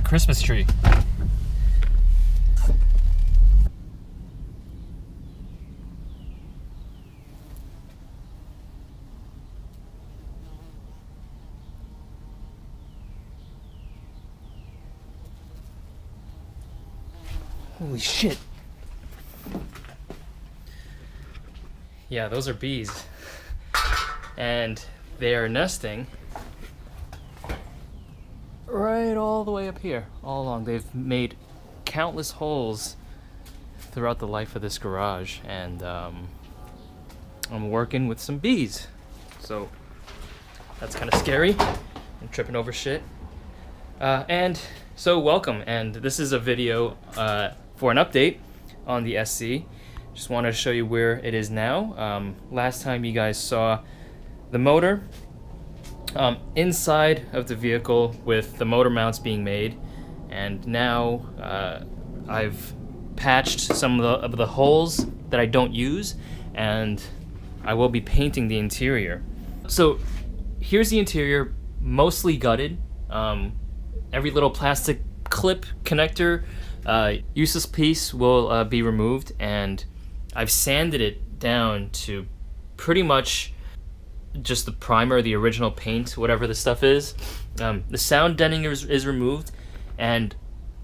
Christmas tree. Holy shit. Yeah, those are bees. And they are nesting right all the way up here, all along. They've made countless holes throughout the life of this garage, and I'm working with some bees. So that's kind of scary. I'm tripping over shit. And so welcome, and this is a video for an update on the SC. Just wanted to show you where it is now. Last time you guys saw the motor inside of the vehicle with the motor mounts being made, and now I've patched some of the holes that I don't use, and I will be painting the interior. So here's the interior, mostly gutted. Every little plastic clip connector, useless piece will be removed, and I've sanded it down to pretty much just the primer, the original paint, whatever the stuff is. The sound deadening is removed, and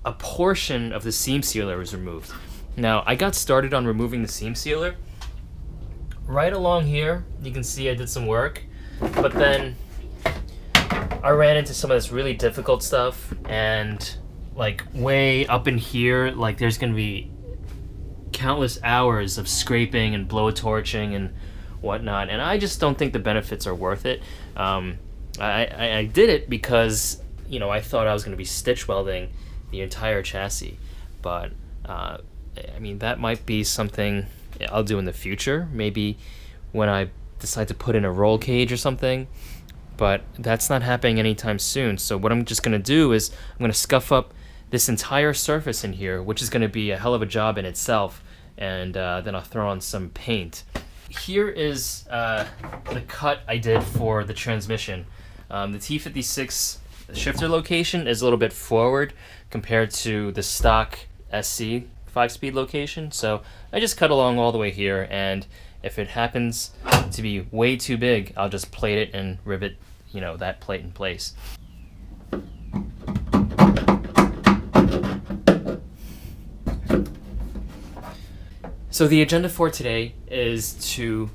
a portion of the seam sealer is removed. Now, I got started on removing the seam sealer. Right along here, you can see I did some work, but then I ran into some of this really difficult stuff, and like way up in here, like there's gonna be countless hours of scraping and blowtorching and whatnot, and I just don't think the benefits are worth it. I did it because, you know, I thought I was gonna be stitch welding the entire chassis, but I mean, that might be something I'll do in the future, maybe when I decide to put in a roll cage or something. But that's not happening anytime soon. So what I'm just gonna do is I'm gonna scuff up this entire surface in here, which is gonna be a hell of a job in itself, and then I'll throw on some paint. Here is the cut I did for the transmission. The T56 shifter location is a little bit forward compared to the stock SC 5-speed location, so I just cut along all the way here, and if it happens to be way too big, I'll just plate it and rivet, you know, that plate in place. So the agenda for today is to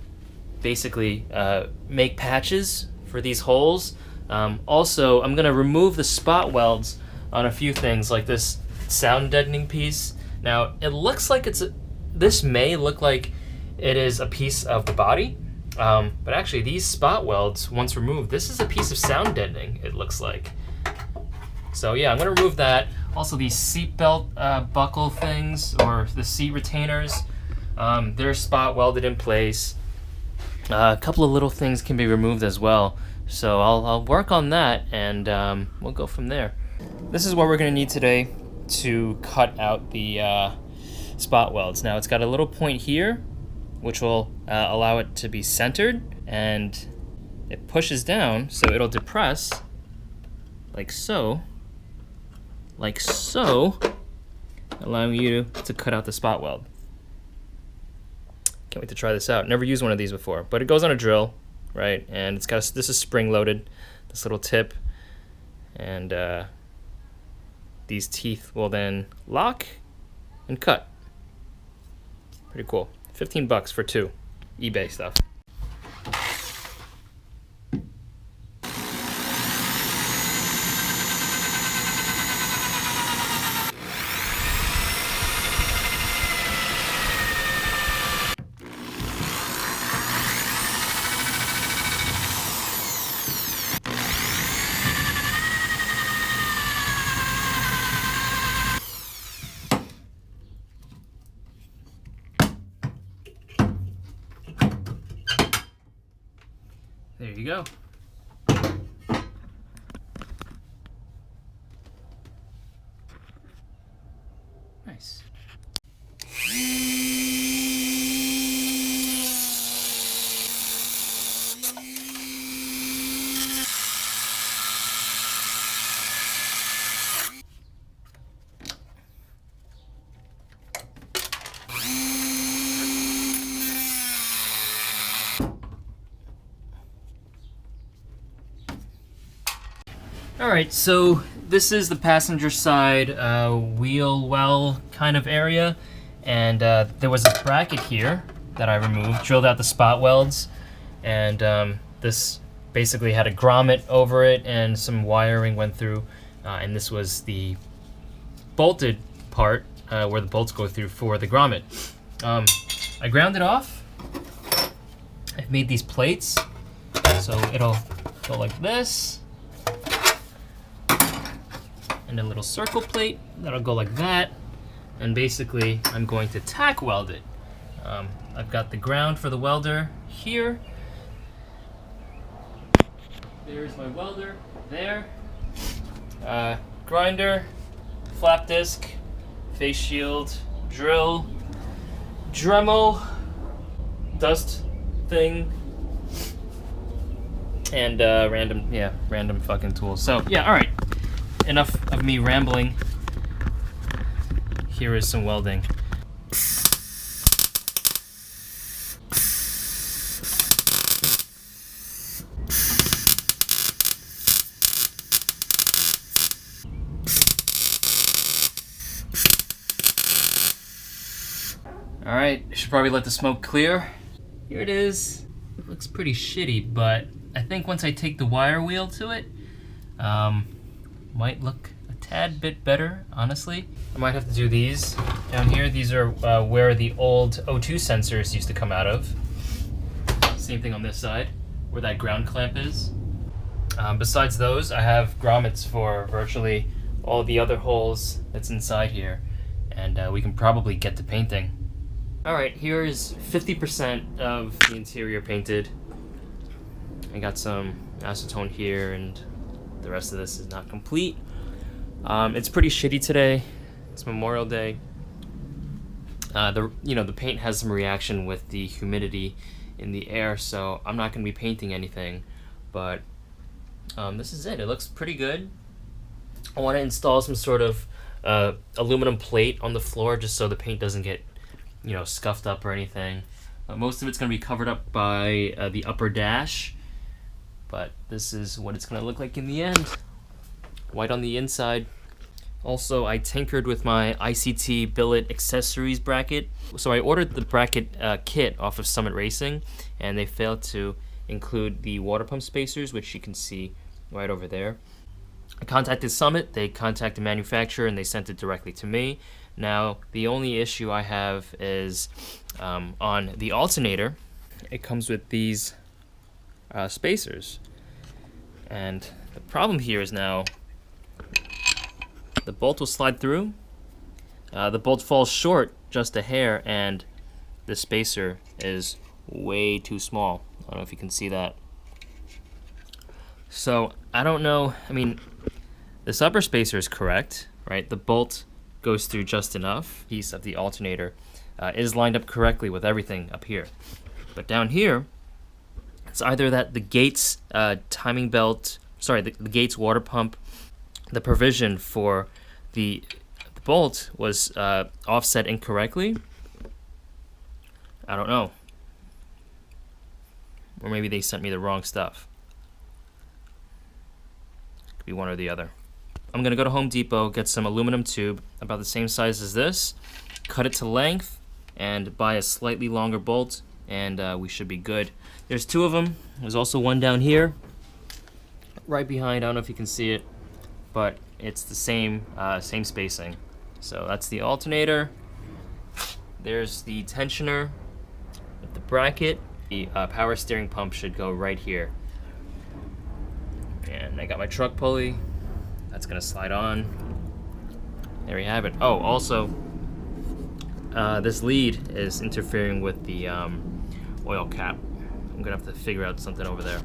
basically make patches for these holes. Also, I'm gonna remove the spot welds on a few things, like this sound deadening piece. Now, it looks like this may look like it is a piece of the body, but actually these spot welds, once removed, this is a piece of sound deadening, it looks like. So yeah, I'm gonna remove that. Also, these seatbelt buckle things, or the seat retainers, they're spot welded in place. A couple of little things can be removed as well. So I'll work on that, and we'll go from there. This is what we're gonna need today to cut out the spot welds. Now, it's got a little point here, which will allow it to be centered, and it pushes down, so it'll depress like so, allowing you to cut out the spot weld. Can't wait to try this out. Never used one of these before, but it goes on a drill, right? And it's got this is spring loaded, this little tip, and these teeth will then lock and cut. Pretty cool. 15 bucks for two. eBay stuff. There you go. Nice. Alright, so this is the passenger side wheel well kind of area, and there was a bracket here that I removed, drilled out the spot welds, and this basically had a grommet over it and some wiring went through, and this was the bolted part where the bolts go through for the grommet. I ground it off. I've made these plates, so it'll go like this. And a little circle plate that'll go like that, and basically I'm going to tack weld it. I've got the ground for the welder here. There's my welder there. Grinder, flap disc, face shield, drill, Dremel, dust thing, and random fucking tools. So yeah, all right. Enough of me rambling. Here is some welding. All right, should probably let the smoke clear. Here it is. It looks pretty shitty, but I think once I take the wire wheel to it, might look a tad bit better, honestly. I might have to do these down here. These are where the old O2 sensors used to come out of. Same thing on this side, where that ground clamp is. Besides those, I have grommets for virtually all the other holes that's inside here, and we can probably get to painting. All right, here is 50% of the interior painted. I got some acetone here, and the rest of this is not complete. It's pretty shitty today. It's Memorial Day. The paint has some reaction with the humidity in the air, so I'm not going to be painting anything. But this is it. It looks pretty good. I want to install some sort of aluminum plate on the floor just so the paint doesn't get scuffed up or anything. Most of it's going to be covered up by the upper dash. But this is what it's going to look like in the end. White on the inside. Also, I tinkered with my ICT billet accessories bracket. So I ordered the bracket kit off of Summit Racing, and they failed to include the water pump spacers, which you can see right over there. I contacted Summit, they contacted the manufacturer, and they sent it directly to me. Now, the only issue I have is on the alternator, it comes with these spacers, and the problem here is now the bolt will slide through. The bolt falls short just a hair, and the spacer is way too small. I don't know if you can see that. So I don't know. I mean, this upper spacer is correct, right? The bolt goes through just enough. Piece of the alternator is lined up correctly with everything up here, but down here, it's either that the Gates timing belt, the Gates water pump, the provision for the bolt was offset incorrectly. I don't know. Or maybe they sent me the wrong stuff. Could be one or the other. I'm gonna go to Home Depot, get some aluminum tube about the same size as this, cut it to length, and buy a slightly longer bolt, and we should be good. There's two of them. There's also one down here, right behind. I don't know if you can see it, but it's the same spacing. So that's the alternator. There's the tensioner with the bracket. The power steering pump should go right here. And I got my truck pulley. That's gonna slide on. There you have it. Oh, also, this lead is interfering with the oil cap. I'm gonna have to figure out something over there.